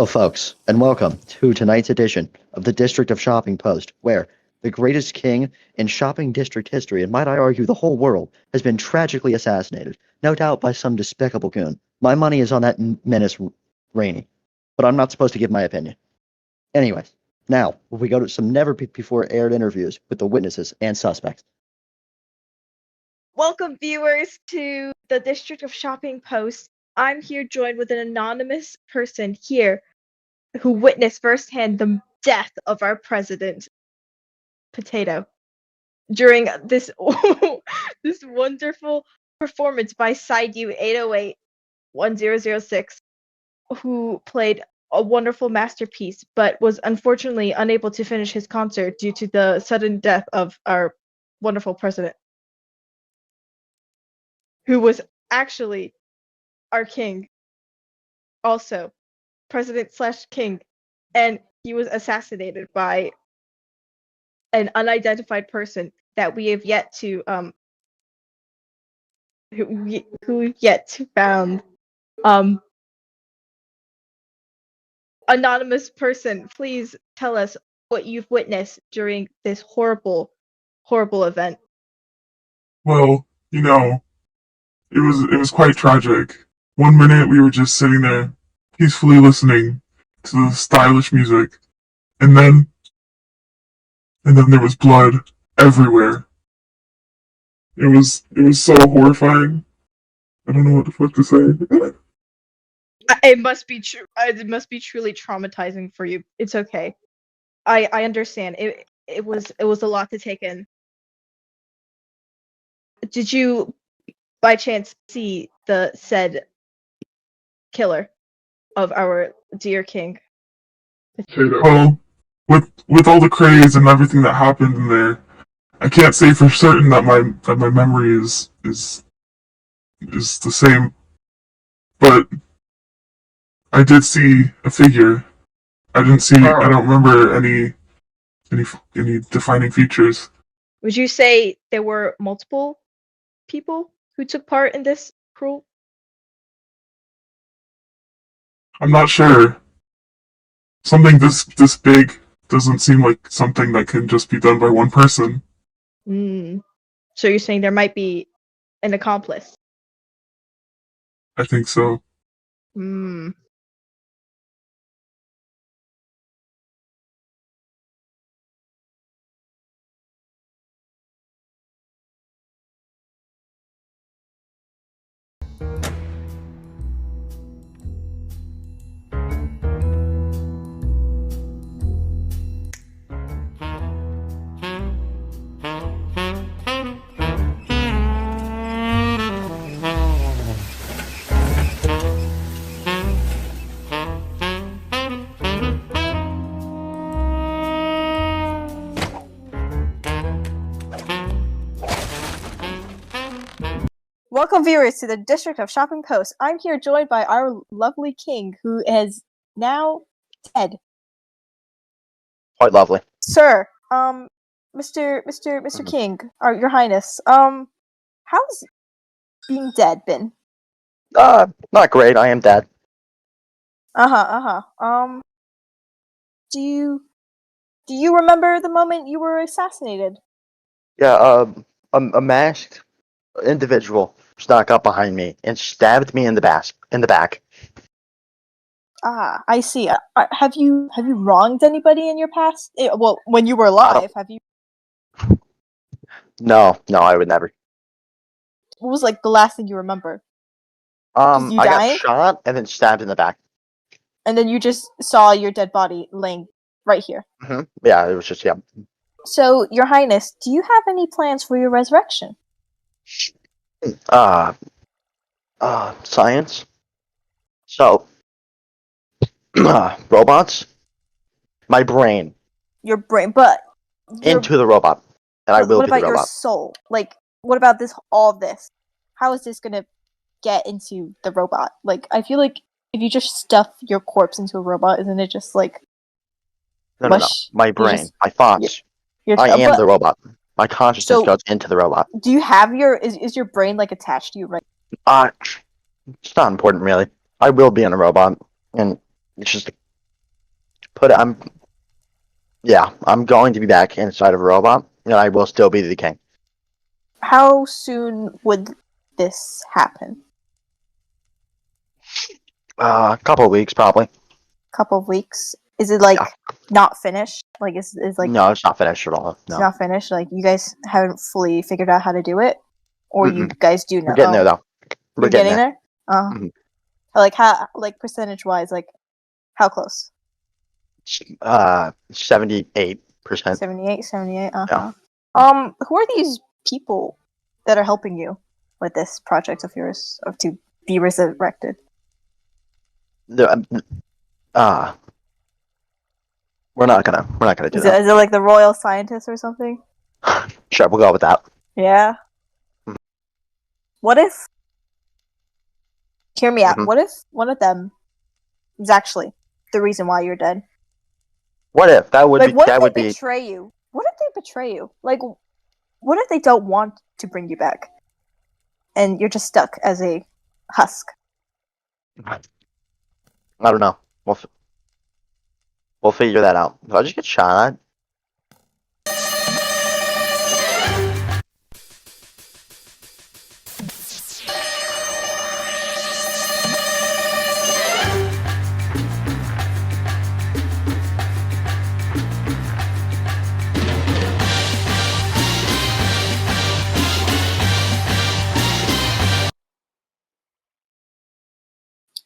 Hello, folks, and welcome to tonight's edition of the District of Shopping Post, where the greatest king in shopping district history, and might I argue the whole world, has been tragically assassinated, no doubt by some despicable goon. My money is on that menace Rainey, but I'm not supposed to give my opinion. Anyways, now we go to some never-before aired interviews with the witnesses and suspects. Welcome, viewers, to the District of Shopping Post. I'm here joined with an anonymous person here who witnessed firsthand the death of our president, Potato, during this this wonderful performance by Side U 808-1006, who played a wonderful masterpiece, but was unfortunately unable to finish his concert due to the sudden death of our wonderful president, who was actually our king, also president/king, and he was assassinated by an unidentified person that we have yet to who we've yet to found. Anonymous person, please tell us what you've witnessed during this horrible event. Well, it was quite tragic. One minute we were just sitting there, peacefully listening to the stylish music, and then there was blood everywhere. It was so horrifying. I don't know what the fuck to say. It must be true. It must be truly traumatizing for you. It's okay. I understand. It was a lot to take in. Did you, by chance, see the said killer of our dear king? Well, with all the craze and everything that happened in there, I can't say for certain that my memory is the same, but I did see a figure. I don't remember any defining features. Would you say there were multiple people who took part in this cruel? I'm not sure. Something this big doesn't seem like something that can just be done by one person. So you're saying there might be an accomplice? I think so. Welcome, viewers, to the District of Shopping Post. I'm here joined by our lovely king, who is now dead. Quite lovely. Sir, Mr. King, or Your Highness, how's being dead been? Not great. I am dead. Do you remember the moment you were assassinated? Yeah, a masked individual snuck up behind me and stabbed me in the back. I see. Have you wronged anybody in your past? Well, when you were alive, have you? No, I would never. What was like the last thing you remember? I got shot and then stabbed in the back. And then you just saw your dead body laying right here. Mm-hmm. Yeah, it was just yeah. So, Your Highness, do you have any plans for your resurrection? Science. So, robots. My brain. Your brain, but into the robot, and I will what be the about robot. your soul? Like, what about all this? How is this gonna get into the robot? Like, I feel like if you just stuff your corpse into a robot, isn't it just like No. My brain, my thoughts. I am the robot. My consciousness goes into the robot. Do you have is your brain like attached to you right? It's not important really. I will be in a robot, and it's just I'm going to be back inside of a robot, and I will still be the king. How soon would this happen? A couple of weeks, probably. Couple of weeks? Is it like not finished? Like is like No, it's not finished at all. it's No, not finished? Like you guys haven't fully figured out how to do it? Or you Mm-mm. guys do know? We're getting there though. You're getting there? Mhm. Like how percentage wise, like how close? 78%. 78, Yeah. who are these people that are helping you with this project of yours of to be resurrected? We're not gonna do Is that. it like the royal scientists or something? Sure, we'll go with that. Yeah. Mhm. What if? Hear me out. Mhm. What if one of them is actually the reason why you're dead? What if that would Like, be what that if would they be betray you? What if they betray you? Like, what if they don't want to bring you back, and you're just stuck as a husk? I don't know. We'll figure that out. Did I just get shot at?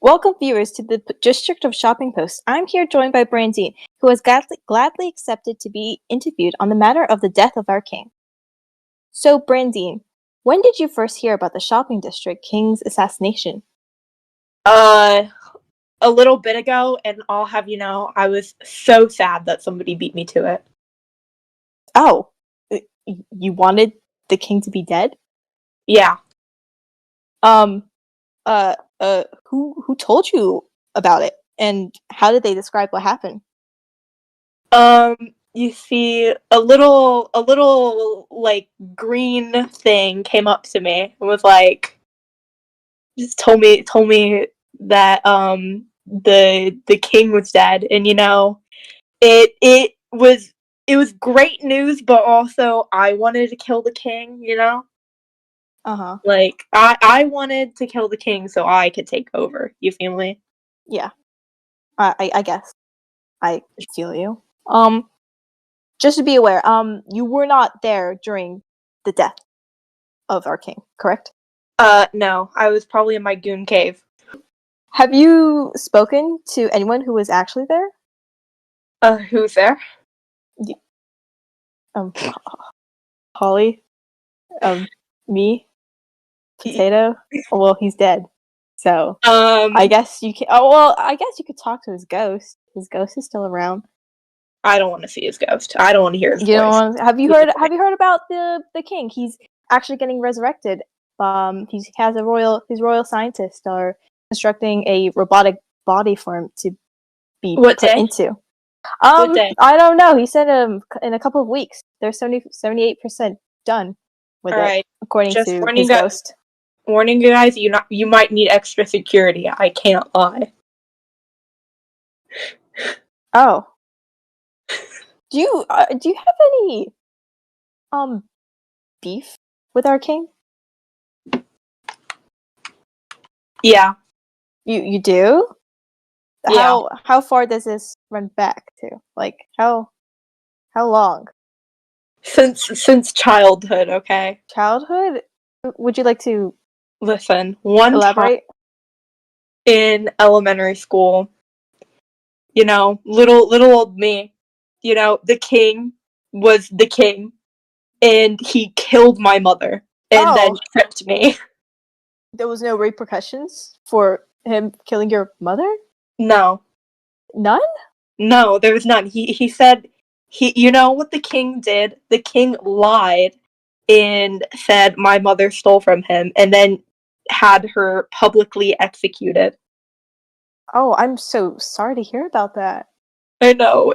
Welcome, viewers, to the District of Shopping Post. I'm here joined by Brandine, who has gladly accepted to be interviewed on the matter of the death of our king. So, Brandine, when did you first hear about the shopping district king's assassination? A little bit ago, and I'll have you know, I was so sad that somebody beat me to it. Oh, you wanted the king to be dead? Yeah. Who told you about it, and how did they describe what happened? You see, a little like green thing came up to me and was like, just told me that the king was dead, and you know, it was great news, but also I wanted to kill the king, you know? Uh-huh. Like I wanted to kill the king so I could take over. You feel me? Yeah. I guess. I feel you. Just to be aware, you were not there during the death of our king, correct? No, I was probably in my goon cave. Have you spoken to anyone who was actually there? Who's there? Holly? Me? Potato? Well, he's dead. So, I guess you can. Oh, well, I guess you could talk to his ghost. His ghost is still around. I don't want to see his ghost. I don't want to hear his voice. Have you heard about the king? He's actually getting resurrected. He has his royal scientists are constructing a robotic body for him to be What put day? into. What day? I don't know. He said in a couple of weeks. They're 78% done with All it, right. according Just to warning his ghost. Warning you guys, you might need extra security. I can't lie. Oh. Do you have any beef with our king? Yeah. You do? Yeah. How far does this run back to? Like how long? Since childhood, okay? Childhood? Would you like to Listen, one time elaborate? in elementary school, you know, little old me, you know, the king was the king, and he killed my mother, and then Oh, tripped me. there was no repercussions for him killing your mother? No. None? No, there was none. He said you know what the king did? The king lied and said my mother stole from him, and then had her publicly executed. Oh, I'm so sorry to hear about that. I know,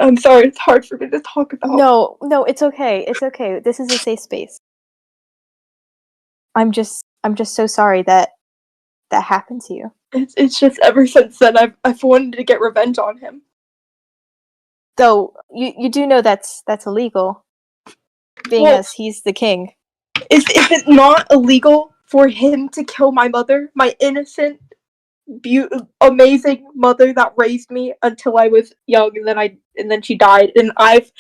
I'm sorry, it's hard for me to talk about. No, it's okay. It's okay. This is a safe space. I'm just so sorry that happened to you. It's just ever since then I've wanted to get revenge on him. Though you do know that's illegal, being Well, as he's the king. is it not illegal for him to kill my mother, my innocent, amazing mother that raised me until I was young, and then she died, and I've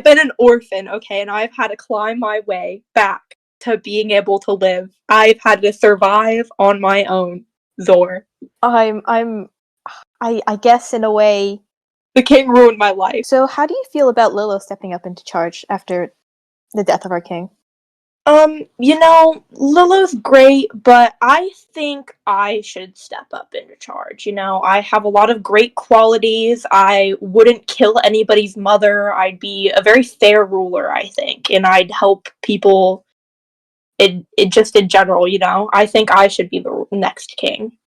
been an orphan, okay, and I've had to climb my way back to being able to live. I've had to survive on my own, Zor. I guess in a way. The king ruined my life. So how do you feel about Lilo stepping up into charge after the death of our king? Lulu's great, but I think I should step up into charge. I have a lot of great qualities. I wouldn't kill anybody's mother. I'd be a very fair ruler, I think, and I'd help people just in general, I think I should be the next king.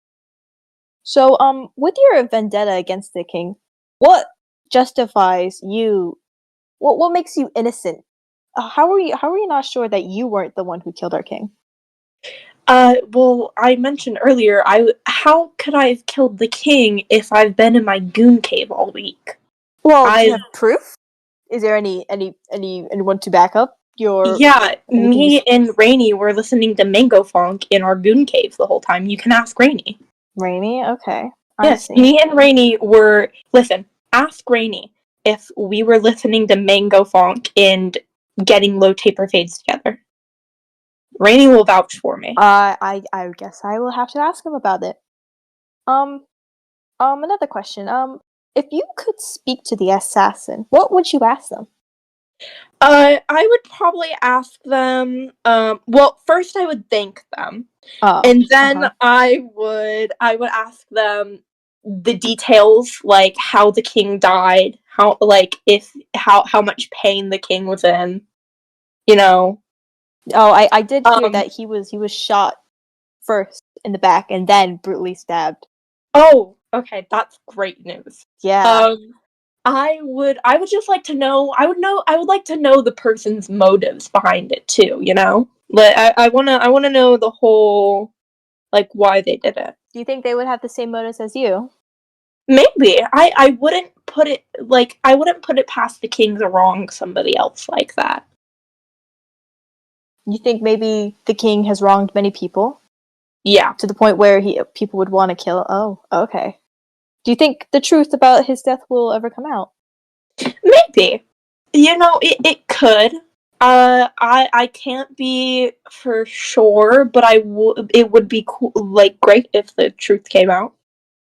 So, with your vendetta against the king, what justifies you? What makes you innocent? How are you not sure that you weren't the one who killed our king? Well, I mentioned earlier, how could I have killed the king if I've been in my goon cave all week? Well, do you have proof? Is there anyone to back up your? Yeah, me and Rainy were listening to Mango Funk in our goon cave the whole time. You can ask Rainy. Rainy, okay. Yes, me and Rainy were. Listen, ask Rainy if we were listening to Mango Funk and getting low taper fades together. Rainy will vouch for me. I guess I will have to ask him about it. Another question. If you could speak to the assassin, what would you ask them? I would probably ask them. Well, first I would thank them, and then I would ask them the details, like how the king died, how much pain the king was in. Oh, I did hear that he was shot first in the back and then brutally stabbed. Oh, okay, that's great news. Yeah. I would just like to know. I would like to know the person's motives behind it too. Like I wanna know the whole, like, why they did it. Do you think they would have the same motives as you? Maybe. I wouldn't put it past the king to wrong somebody else like that. You think maybe the king has wronged many people? Yeah. To the point where people would want to kill. Oh, okay. Do you think the truth about his death will ever come out? Maybe. It could. I can't be for sure, but it would be cool, like, great if the truth came out.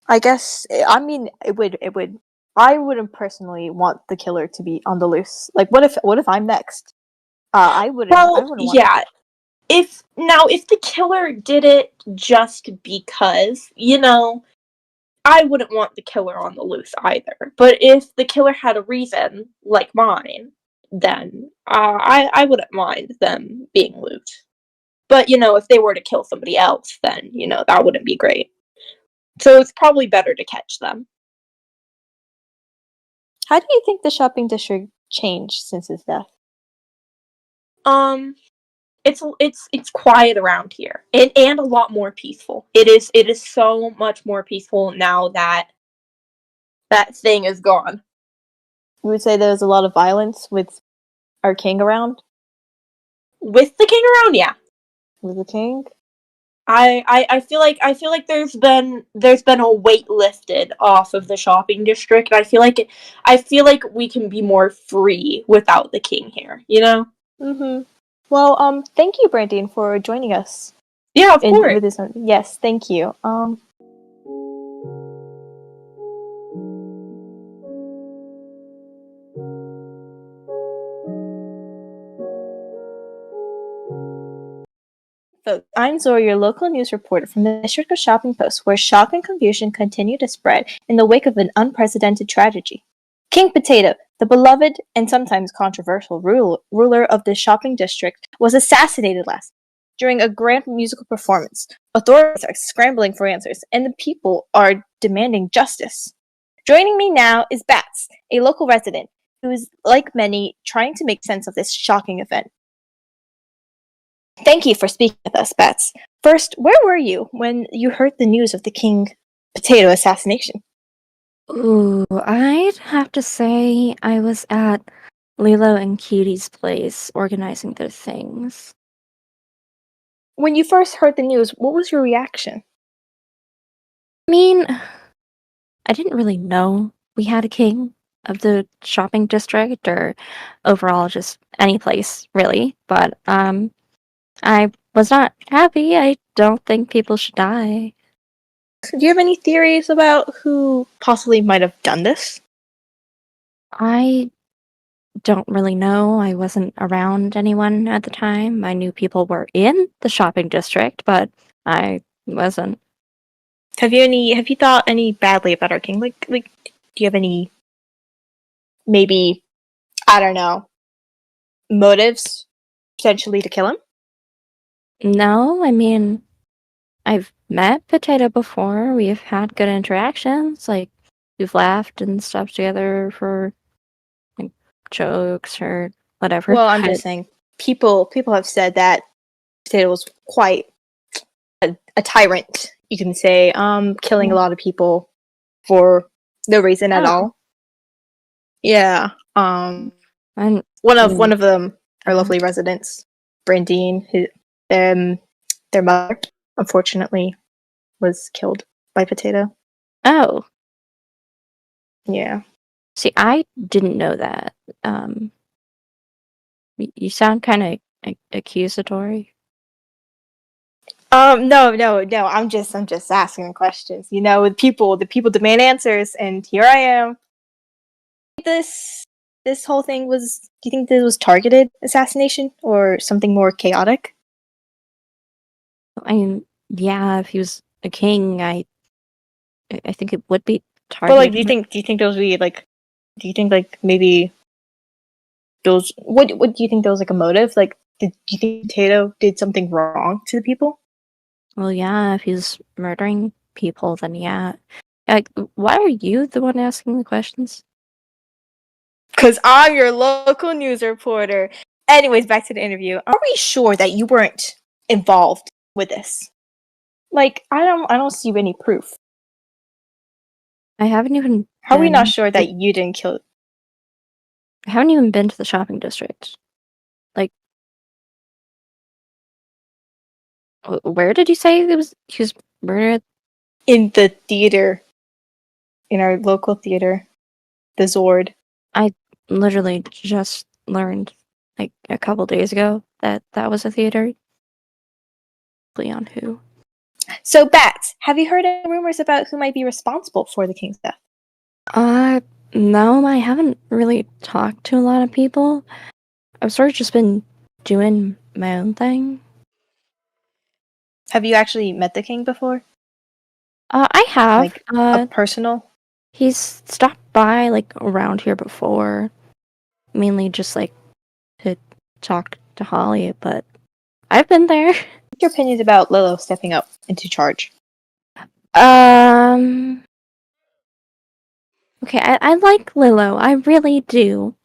I guess, I mean, it would. I wouldn't personally want the killer to be on the loose. Like, what if I'm next? I wouldn't. Well, I wouldn't want yeah. If the killer did it just because, I wouldn't want the killer on the loose either. But if the killer had a reason, like mine, then I wouldn't mind them being loose. But, if they were to kill somebody else, then, that wouldn't be great. So it's probably better to catch them. How do you think the shopping district changed since his death? It's quiet around here, and a lot more peaceful. It is so much more peaceful now that that thing is gone. You would say there's a lot of violence with our king around? With the king around, yeah. With the king? I feel like there's been a weight lifted off of the shopping district. I feel like we can be more free without the king here, Mm-hmm. Well, thank you, Brandine, for joining us. Yeah, of course. With this one. Yes, thank you. Folks, I'm Zora, your local news reporter from the District of Shopping Post, where shock and confusion continue to spread in the wake of an unprecedented tragedy. King Potato, the beloved and sometimes controversial ruler of the shopping district, was assassinated last night during a grand musical performance. Authorities are scrambling for answers, and the people are demanding justice. Joining me now is Bats, a local resident who is, like many, trying to make sense of this shocking event. Thank you for speaking with us, Bats. First, where were you when you heard the news of the King Potato assassination? Ooh, I'd have to say I was at Lilo and Kitty's place organizing their things. When you first heard the news, what was your reaction? I mean, I didn't really know we had a king of the shopping district or overall just any place, really. But I was not happy. I don't think people should die. Do you have any theories about who possibly might have done this? I don't really know. I wasn't around anyone at the time. I knew people were in the shopping district, but I wasn't. Have you thought any badly about our king? Like do you have any maybe, I don't know, motives potentially to kill him? No, I mean, I've met Potato before. We've had good interactions. Like, we've laughed and stuff together for like jokes or whatever. Well, I'm But just saying people have said that Potato was quite a tyrant, you can say, killing a lot of people for no reason at oh, all. Yeah. Um I'm, one of them, our lovely residents, Brandine, who their mother unfortunately was killed by Potato. oh, Yeah. see, I didn't know that. You sound kind of accusatory. No. I'm just asking questions. You know, the people demand answers, and here I am. This whole thing was. Do you think this was targeted assassination or something more chaotic? I mean, yeah, if he was a king, I think it would be But like, targeted. do you think those would be like? Do you think like maybe those? What do you think there was like a motive? Like, do you think Potato did something wrong to the people? Well, yeah, if he's murdering people, then yeah. Like, why are you the one asking the questions? Because I'm your local news reporter. Anyways, back to the interview. Are we sure that you weren't involved with this? Like, I don't see any proof. I haven't even How are we not been. sure that you didn't kill? I haven't even been to the shopping district. Like, where did you say he was murdered? In the theater, in our local theater, the Zord. I literally just learned like a couple days ago that that was a theater. On who? So, Bats, have you heard any rumors about who might be responsible for the king's death? Uh, no, I haven't really talked to a lot of people. I've sort of just been doing my own thing. Have you actually met the king before? I have. Like, a personal? He's stopped by like around here before, mainly just like to talk to Holly, but I've been there. What's your opinions about Lilo stepping up into charge? Um, okay, I like Lilo. I really do.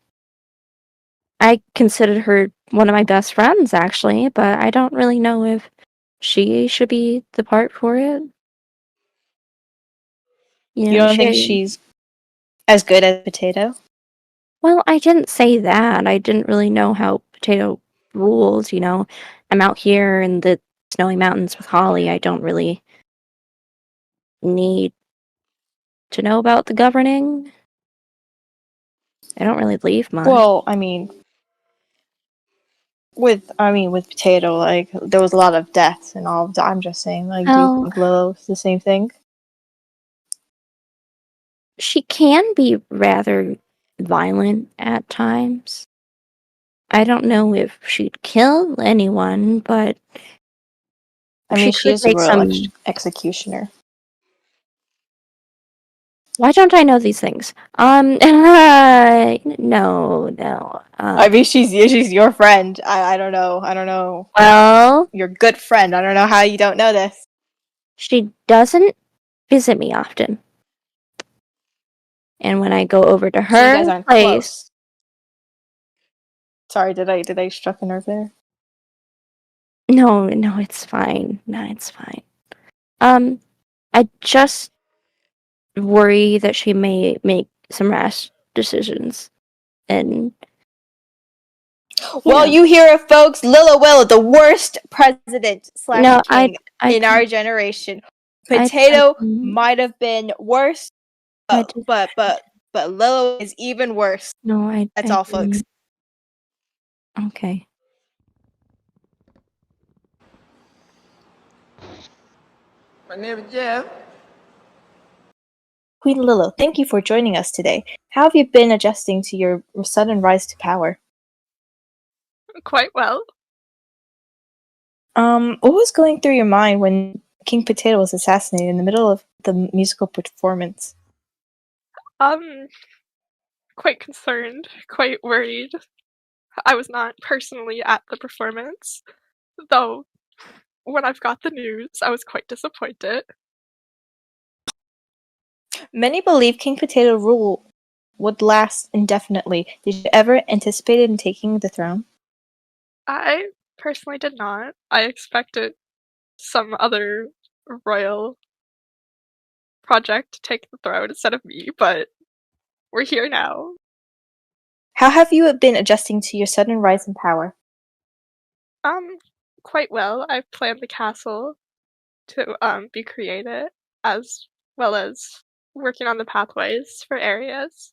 I consider her one of my best friends, actually, but I don't really know if she should be the part for it. You don't think she's as good as Potato? Well, I didn't say that. I didn't really know how Potato rules, you know. I'm out here in the snowy mountains with Holly. I don't really need to know about the governing. I don't really leave much. Well, with Potato, like there was a lot of deaths and all. I'm just saying, like, do you Well, think Lolo's the same thing? she can be rather violent at times. I don't know if she'd kill anyone, but I she mean, she could is a make royal some. executioner. Why don't I know these things? No. I mean, she's your friend. I don't know. I don't know. Well, Your good friend. I don't know how you don't know this. she doesn't visit me often. And when I go over to So you guys her aren't place, close. Sorry, did I struck a nerve there? no, it's fine. No, it's fine. I just worry that she may make some rash decisions. And Well, you hear it, folks. Lilla, the worst president no, / king in our generation. Potato might have been worse, but Lilo is even worse. No, That's all, folks. Okay. My name is Jeff. Queen Lilo, thank you for joining us today. How have you been adjusting to your sudden rise to power? Quite well. What was going through your mind when King Potato was assassinated in the middle of the musical performance? Quite concerned, quite worried. I was not personally at the performance, though when I've got the news, I was quite disappointed. Many believe King Potato rule would last indefinitely. Did you ever anticipate in taking the throne? I personally did not. I expected some other royal project to take the throne instead of me, but we're here now. How have you been adjusting to your sudden rise in power? Quite well. I've planned the castle to be created, as well as working on the pathways for areas.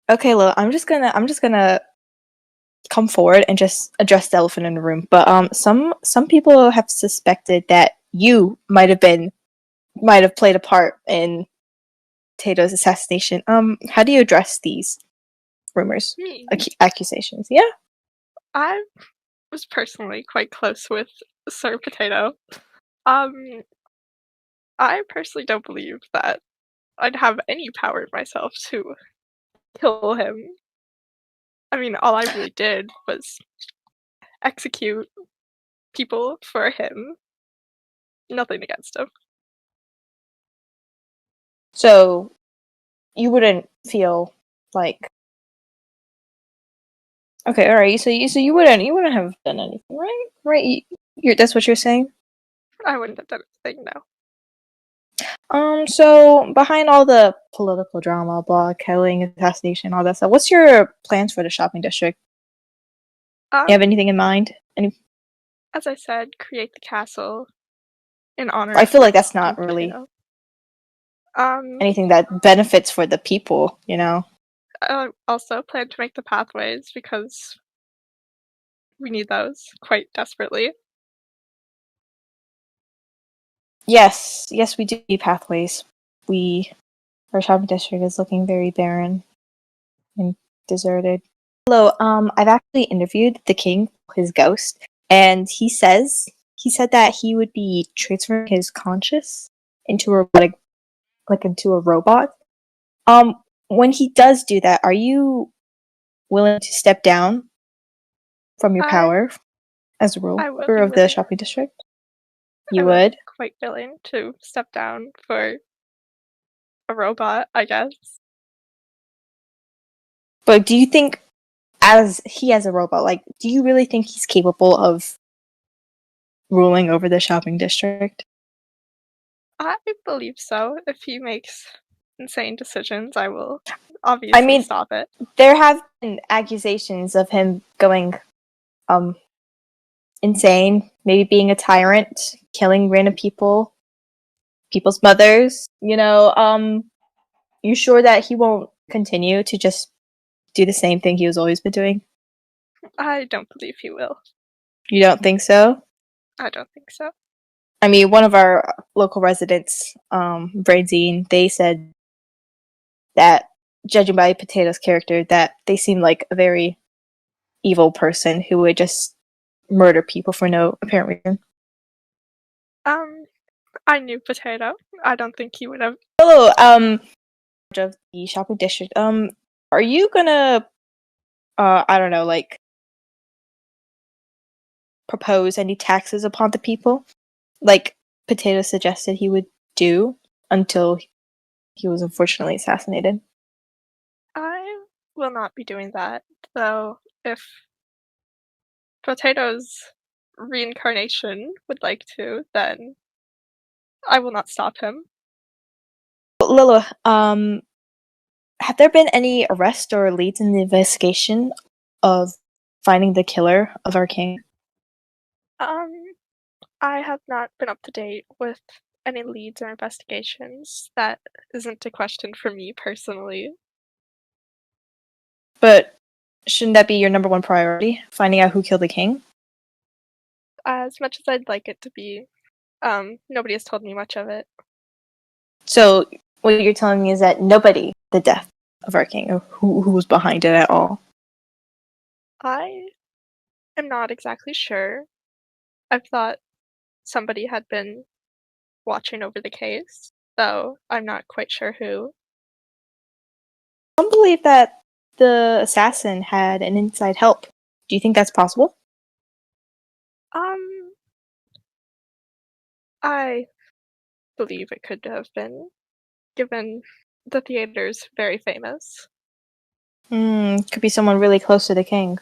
Okay, Lil, I'm just gonna come forward and just address the elephant in the room. But some people have suspected that you might have played a part in Tato's assassination. How do you address these rumors, Me. accusations? Yeah. I was personally quite close with Sir Potato. I personally don't believe that I'd have any power myself to kill him. I mean, all I really did was execute people for him. Nothing against him. So you wouldn't feel like okay, all right. So you wouldn't have done anything, right? Right? That's what you're saying. I wouldn't have done anything, no. So behind all the political drama, blood killing, assassination, all that stuff, what's your plans for the shopping district? You have anything in mind? As I said, create the castle in honor. I feel like that's King not really Potato. anything that benefits for the people, you know. I also plan to make the pathways because we need those quite desperately. Yes, we do need pathways. Our shopping district is looking very barren and deserted. Hello, I've actually interviewed the king, his ghost, and he said that he would be transferring his conscious into a robotic, like into a robot. When he does do that, are you willing to step down from your power as a ruler of the shopping district? You would? Quite willing to step down for a robot, I guess. But do you think, as a robot, like, do you really think he's capable of ruling over the shopping district? I believe so. If he makes insane decisions, I will obviously stop it. There have been accusations of him going insane, maybe being a tyrant, killing random people's mothers, you know. You sure that he won't continue to just do the same thing he was always been doing? I don't believe he will. You don't think so? I don't think so. I mean, one of our local residents, Brainzine, they said that, judging by Potato's character, that they seem like a very evil person who would just murder people for no apparent reason. I knew Potato. I don't think he would have. Hello, of the shopping district. Are you gonna, I don't know, like, propose any taxes upon the people, like Potato suggested he would do until he was unfortunately assassinated? I will not be doing that, though. If Potato's reincarnation would like to, then I will not stop him. Lila, have there been any arrests or leads in the investigation of finding the killer of our king? I have not been up to date with any leads or investigations. That isn't a question for me personally. But shouldn't that be your number one priority? Finding out who killed the king? As much as I'd like it to be, nobody has told me much of it. So what you're telling me is that nobody the death of our king, or who was behind it at all. I am not exactly sure. I've thought somebody had been watching over the case, though I'm not quite sure who. I don't believe that the assassin had an inside help. Do you think that's possible? I believe it could have been, given the theater's very famous. Could be someone really close to the king.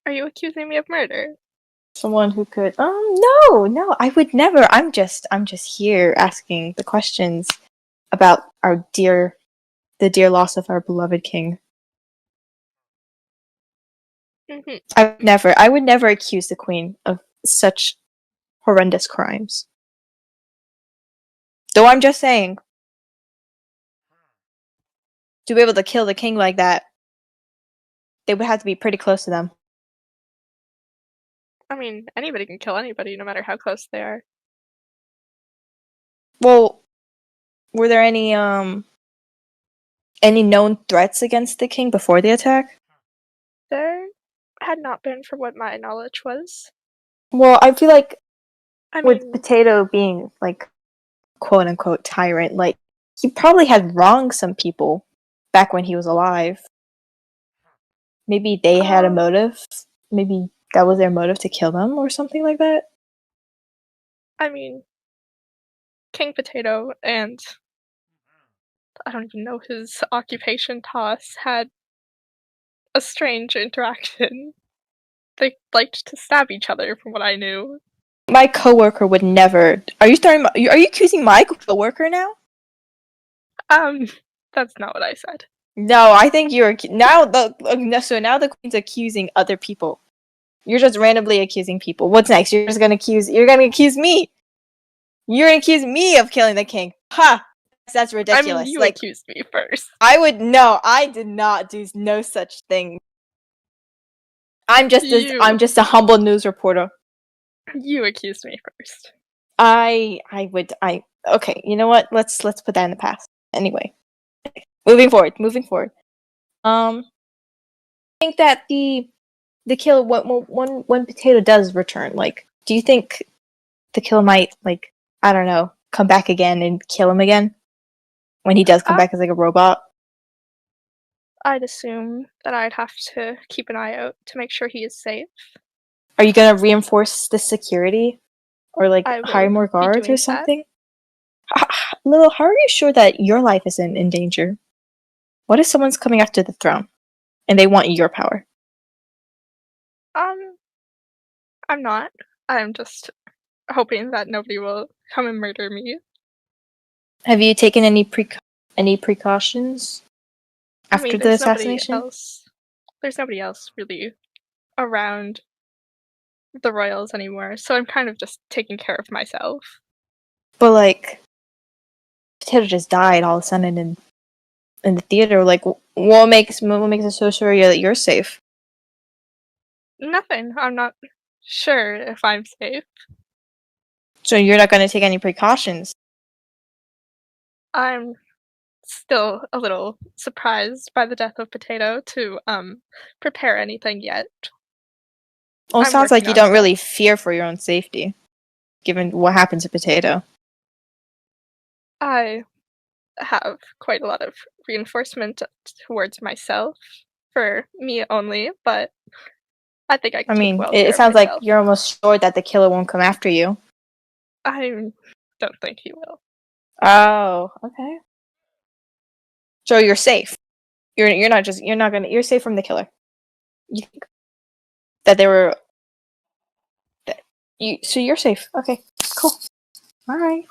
Are you accusing me of murder? Someone who could no, I would never. I'm just here asking the questions about the dear loss of our beloved king. Mm-hmm. I would never accuse the queen of such horrendous crimes. Though I'm just saying, to be able to kill the king like that, they would have to be pretty close to them. I mean, anybody can kill anybody, no matter how close they are. Well, were there any known threats against the king before the attack? There had not been, for what my knowledge was. Well, I feel like with mean, Potato being like quote unquote tyrant, like he probably had wronged some people back when he was alive. Maybe they had a motive. Maybe that was their motive to kill them or something like that. I mean, King Potato and I don't even know his occupation, Toss, had a strange interaction. They liked to stab each other, from what I knew. My coworker would never. Are you accusing my coworker now? That's not what I said. No, I think you're now now the queen's accusing other people. You're just randomly accusing people. What's next? You're gonna accuse me. You're gonna accuse me of killing the king. Ha! That's ridiculous. I mean, you accused me first. I did not do no such thing. I'm just a humble news reporter. You accused me first. Okay, you know what? Let's put that in the past. Anyway. Moving forward. I think that the killer when Potato does return, like, do you think the killer might, like, I don't know, come back again and kill him again? When he does come back as like a robot? I'd assume that I'd have to keep an eye out to make sure he is safe. Are you gonna reinforce the security? Or like hire more guards or that. something? Lil, how are you sure that your life isn't in danger? What if someone's coming after the throne and they want your power? I'm not. I'm just hoping that nobody will come and murder me. Have you taken any precautions after the assassination? There's nobody else really around the royals anymore, so I'm kind of just taking care of myself. But like, Potato just died all of a sudden in the theater. Like, what makes it so sure that you're safe? Nothing. I'm not sure if I'm safe. So you're not going to take any precautions? I'm still a little surprised by the death of Potato to prepare anything yet. Well, it sounds like you don't really fear for your own safety, given what happened to Potato. I have quite a lot of reinforcement towards myself, for me only, but I think I can take well care of myself. It sounds like you're almost sure that the killer won't come after you. I don't think he will. Oh, okay. So you're safe. You're safe from the killer. You think that so you're safe. Okay, cool. All right.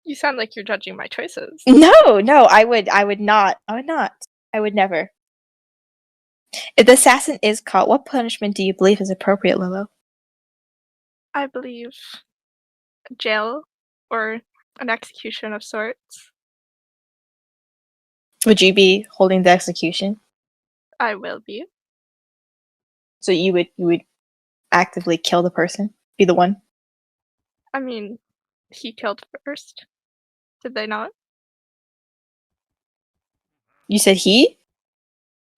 You sound like you're judging my choices. No, I would not. I would never. If the assassin is caught, what punishment do you believe is appropriate, Lilo? I believe jail or an execution of sorts. Would you be holding the execution? I will be. So you would actively kill the person? Be the one? I mean, he killed first. Did they not? You said he?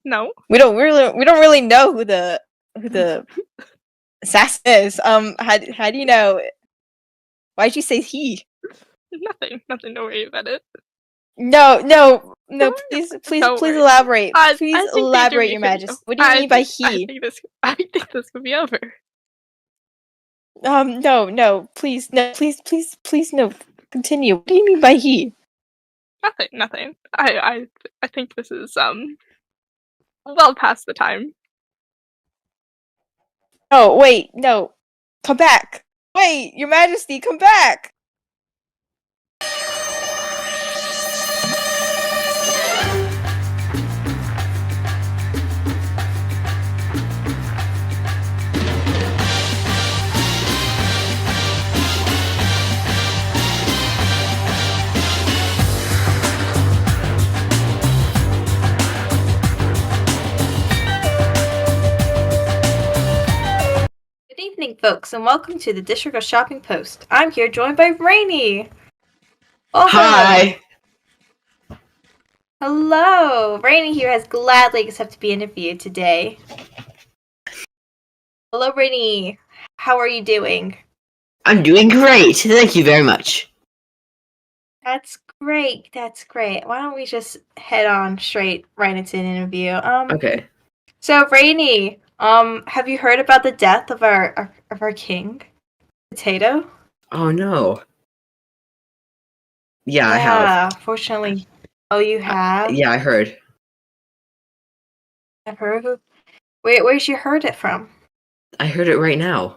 No. We don't really know who the assassin is. How do you know? Why'd you say he? Nothing. Nothing to worry about it. No, please Don't worry. elaborate. I Please think they do elaborate, make Your it- Majesty. What do you mean by he? I think this could be over. No, please, no. Continue. What do you mean by he? Nothing. I think this is well past the time. Oh, wait, no. Come back. Wait, Your Majesty, come back. Good evening, folks, and welcome to the District of Shopping Post. I'm here joined by Rainy. Welcome. Hi. Hello. Rainy here has gladly accepted to be interviewed today. Hello, Rainy. How are you doing? I'm doing great. Thank you very much. That's great. Why don't we just head on straight right into an interview? Okay. So Rainy, have you heard about the death of our king, Potato? Oh no. Yeah, I have. Fortunately. Oh, you have? Yeah, I heard. I've heard of. Where's you heard it from? I heard it right now.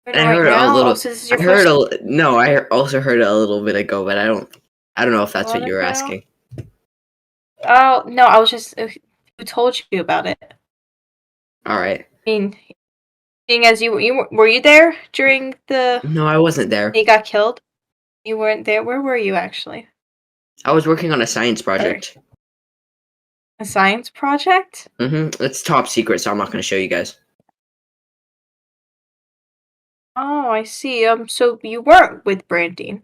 Heard And it I heard it a little. Oh, so this is your I heard first... no. I also heard it a little bit ago, but I don't know if that's what you were ago? asking. Oh no, I was just who told you about it? All right. I mean, being as you were you there during the No, I wasn't there. he got killed? You weren't there. Where were you actually? I was working on a science project. A science project? It's top secret, so I'm not going to show you guys. Oh, I see. So you weren't with Brandine.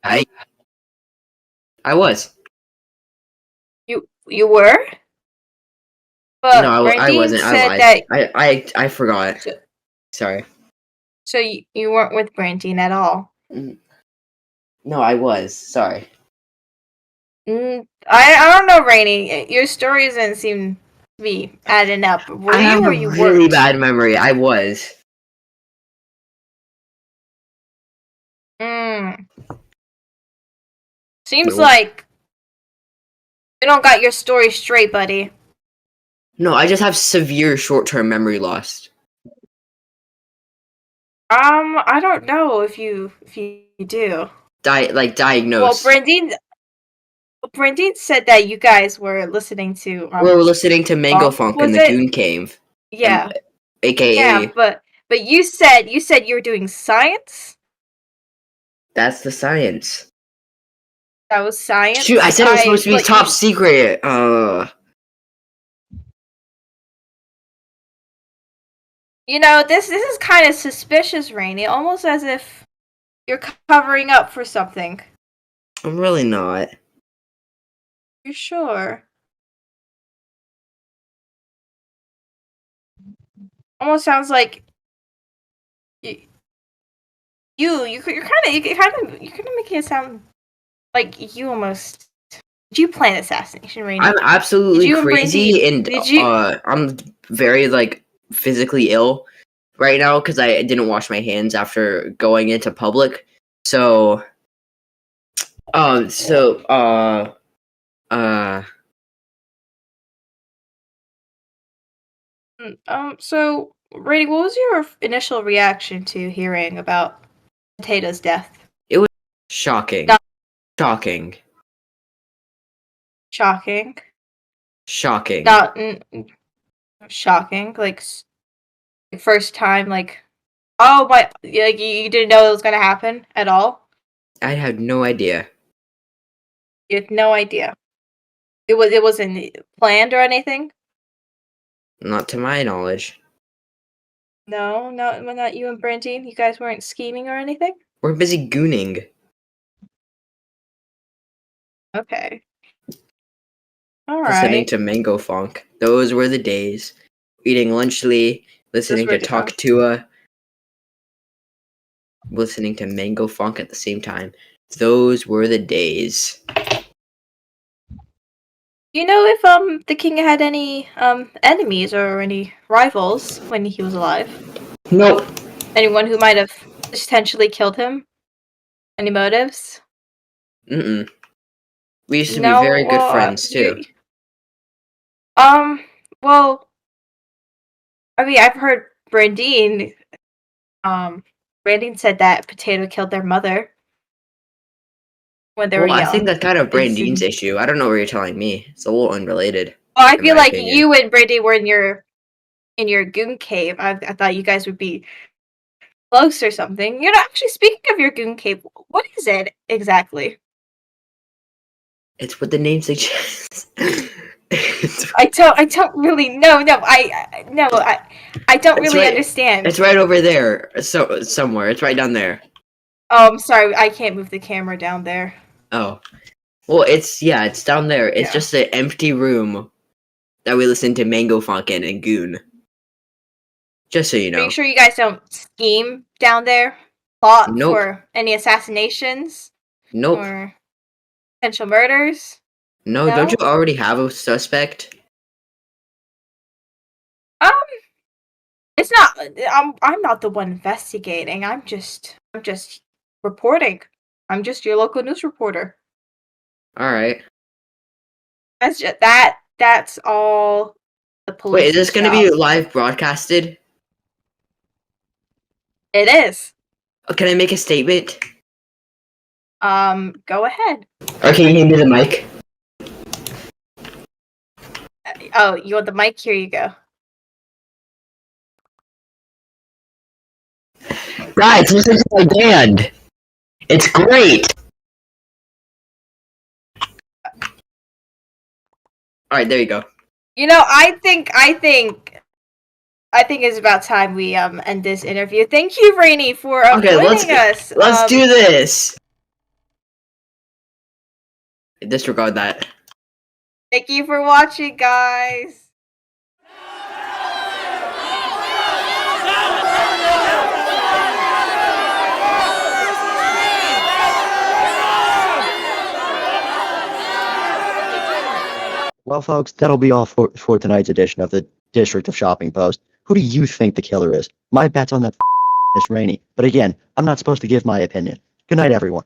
I was. You were? But No, I Brandine wasn't. I said lied. that I forgot. Sorry. so you weren't with Brandine at all. No, I was. Sorry. I don't know, Rainy. Your story doesn't seem to be adding up. Were I you have or a you really weren't? bad memory. I was. Seems Wait, like you don't got your story straight, buddy. No, I just have severe short-term memory loss. I don't know if you do. Diagnosed. Well, Brandine said that you guys were listening to We were listening to Mango Funk, Funk was in the it? Goon Cave. Yeah. AKA. Yeah, but you said you were doing science? That's the science. That was science? Shoot, I said it was supposed to be top secret. You know, this is kind of suspicious, Rainy. Almost as if you're covering up for something. I'm really not. You sure? Almost sounds like you're kind of making it sound like you almost. Did you plan assassination, Rainy? I'm absolutely crazy, and did you? I'm very physically ill right now because I didn't wash my hands after going into public. So, So, Rainy, what was your initial reaction to hearing about Potato's death? Shocking. No. Shocking. Shocking. Shocking. Not shocking. Like first time. Like, oh my! Like you didn't know it was gonna happen at all. I had no idea. You had no idea. It wasn't planned or anything. Not to my knowledge. No, not you and Brandine. You guys weren't scheming or anything. We're busy gooning. Okay. All Listening right. to Mango Funk. Those were the days. Eating lunchly, listening were to the- Talk Tua, listening to Mango Funk at the same time. Those were the days. You know if the king had any enemies or any rivals when he was alive? Nope. Anyone who might have potentially killed him? Any motives? Mm-mm. We used to No, be very good well, friends too. Well, I mean, I've heard Brandine said that Potato killed their mother when they were Well, I young. think that's kind of It's- Brandine's issue. I don't know what you're telling me. It's a little unrelated. Well, I in feel my like opinion. you and Brandine were in your goon cave. I thought you guys would be close or something. You know, actually, speaking of your goon cave, what is it exactly? It's what the name suggests. I don't really know. No, I don't It's really right- understand. It's right over there. So somewhere. It's right down there. Oh, I'm sorry. I can't move the camera down there. Oh. Well, it's down there. It's Yeah. just an empty room that we listen to Mango Funk in and Goon. Just so you Are know. you sure you guys don't scheme down there? Plot Nope. for any assassinations Nope. or potential murders? No, No? don't you already have a suspect? It's not. I'm not the one investigating. I'm just reporting. I'm just your local news reporter. Alright. That's just That's all. The police. Wait, is this gonna be live broadcasted? It is. Oh, can I make a statement? Go ahead. Or can you hand me the mic? Oh, you want the mic? Here you go. Guys, listen to my band. It's great. Alright, there you go. You know, I think it's about time we end this interview. Thank you, Rainy, for Okay, joining us. Let's do this. Disregard that. Thank you for watching, guys. Well, folks, that'll be all for tonight's edition of the District of Shopping Post. Who do you think the killer is? My bet's on that is Rainy. But again, I'm not supposed to give my opinion. Good night, everyone.